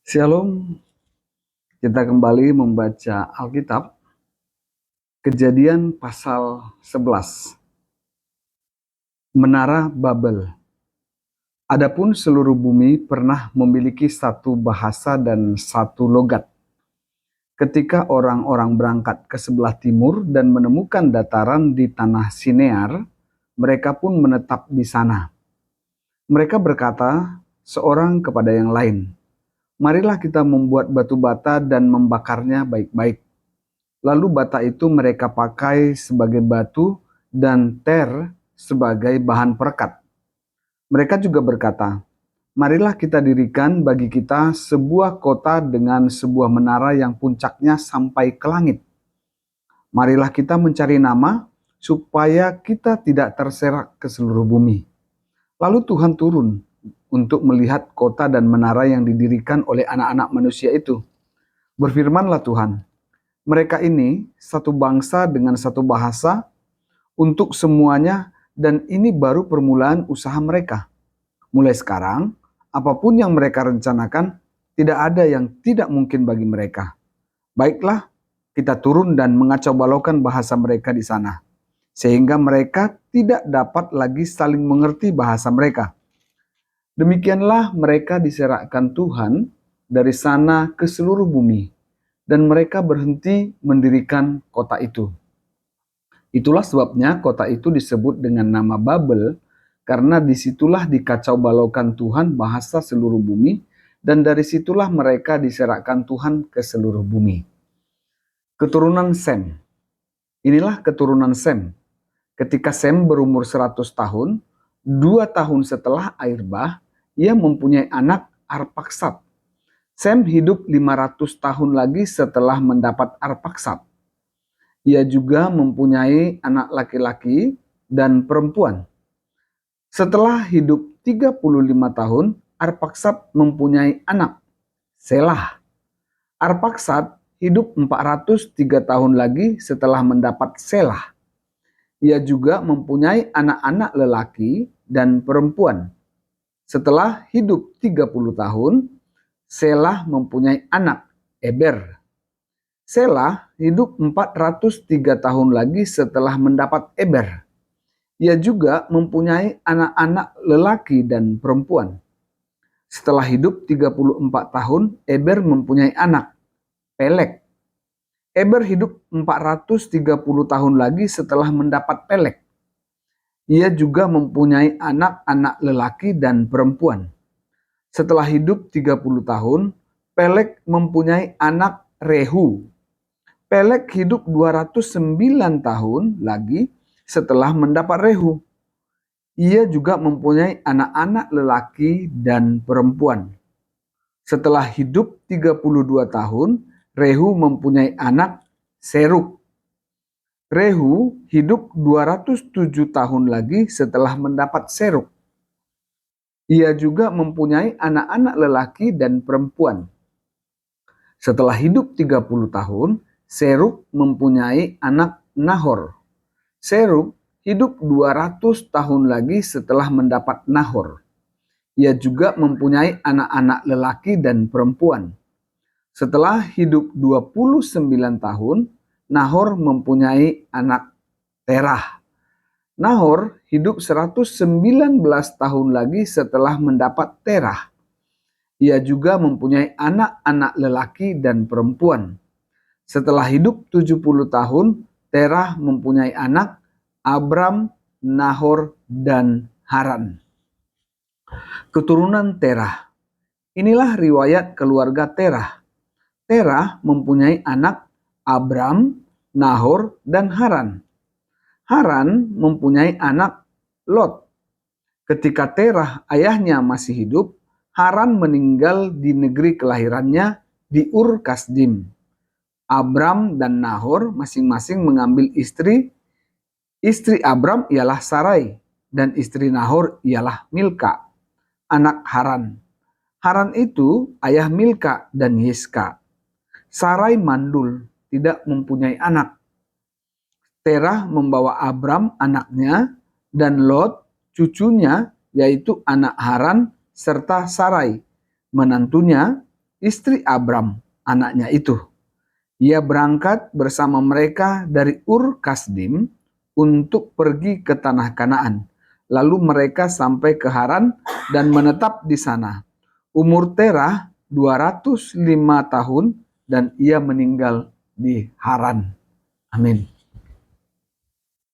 Shalom, kita kembali membaca Alkitab, Kejadian pasal 11, Menara Babel. Adapun seluruh bumi pernah memiliki satu bahasa dan satu logat. Ketika orang-orang berangkat ke sebelah timur dan menemukan dataran di tanah Sinear, mereka pun menetap di sana. Mereka berkata seorang kepada yang lain, "Marilah kita membuat batu bata dan membakarnya baik-baik." Lalu bata itu mereka pakai sebagai batu dan ter sebagai bahan perekat. Mereka juga berkata, "Marilah kita dirikan bagi kita sebuah kota dengan sebuah menara yang puncaknya sampai ke langit. Marilah kita mencari nama supaya kita tidak terserak ke seluruh bumi." Lalu Tuhan turun untuk melihat kota dan menara yang didirikan oleh anak-anak manusia itu. Berfirmanlah Tuhan, "Mereka ini satu bangsa dengan satu bahasa untuk semuanya, dan ini baru permulaan usaha mereka. Mulai sekarang, apapun yang mereka rencanakan, tidak ada yang tidak mungkin bagi mereka. Baiklah, kita turun dan mengacau balaukan bahasa mereka di sana, sehingga mereka tidak dapat lagi saling mengerti bahasa mereka." Demikianlah mereka diserahkan Tuhan dari sana ke seluruh bumi, dan mereka berhenti mendirikan kota itu. Itulah sebabnya kota itu disebut dengan nama Babel, karena disitulah dikacau balaukan Tuhan bahasa seluruh bumi, dan dari situlah mereka diserahkan Tuhan ke seluruh bumi. Keturunan Sem. Inilah keturunan Sem. Ketika Sem berumur 100 tahun, 2 tahun setelah air bah, ia mempunyai anak Arpaksad. Sem hidup 500 tahun lagi setelah mendapat Arpaksad. Ia juga mempunyai anak laki-laki dan perempuan. Setelah hidup 35 tahun, Arpaksad mempunyai anak, Selah. Arpaksad hidup 403 tahun lagi setelah mendapat Selah. Ia juga mempunyai anak-anak lelaki dan perempuan. Setelah hidup 30 tahun, Selah mempunyai anak, Eber. Selah hidup 403 tahun lagi setelah mendapat Eber. Ia juga mempunyai anak-anak lelaki dan perempuan. Setelah hidup 34 tahun, Eber mempunyai anak, Pelek. Eber hidup 430 tahun lagi setelah mendapat Pelek. Ia juga mempunyai anak-anak lelaki dan perempuan. Setelah hidup 30 tahun, Pelek mempunyai anak Rehu. Pelek hidup 209 tahun lagi setelah mendapat Rehu. Ia juga mempunyai anak-anak lelaki dan perempuan. Setelah hidup 32 tahun, Rehu mempunyai anak Serug. Rehu hidup 207 tahun lagi setelah mendapat Serug. Ia juga mempunyai anak-anak lelaki dan perempuan. Setelah hidup 30 tahun, Serug mempunyai anak Nahor. Serug hidup 200 tahun lagi setelah mendapat Nahor. Ia juga mempunyai anak-anak lelaki dan perempuan. Setelah hidup 29 tahun, Nahor mempunyai anak Terah. Nahor hidup 119 tahun lagi setelah mendapat Terah. Ia juga mempunyai anak-anak lelaki dan perempuan. Setelah hidup 70 tahun, Terah mempunyai anak, Abram, Nahor, dan Haran. Keturunan Terah. Inilah riwayat keluarga Terah. Terah mempunyai anak, Abram, Nahor, dan Haran. Haran mempunyai anak, Lot. Ketika Terah ayahnya masih hidup, Haran meninggal di negeri kelahirannya di Ur Kasdim. Abram dan Nahor masing-masing mengambil istri. Istri Abram ialah Sarai, dan istri Nahor ialah Milka, anak Haran. Haran itu ayah Milka dan Yiska. Sarai mandul, tidak mempunyai anak. Terah membawa Abram anaknya dan Lot cucunya, yaitu anak Haran, serta Sarai menantunya, istri Abram, anaknya itu. Ia berangkat bersama mereka dari Ur Kasdim untuk pergi ke tanah Kanaan. Lalu mereka sampai ke Haran dan menetap di sana. Umur Terah 205 tahun dan ia meninggal di Haran. Amin.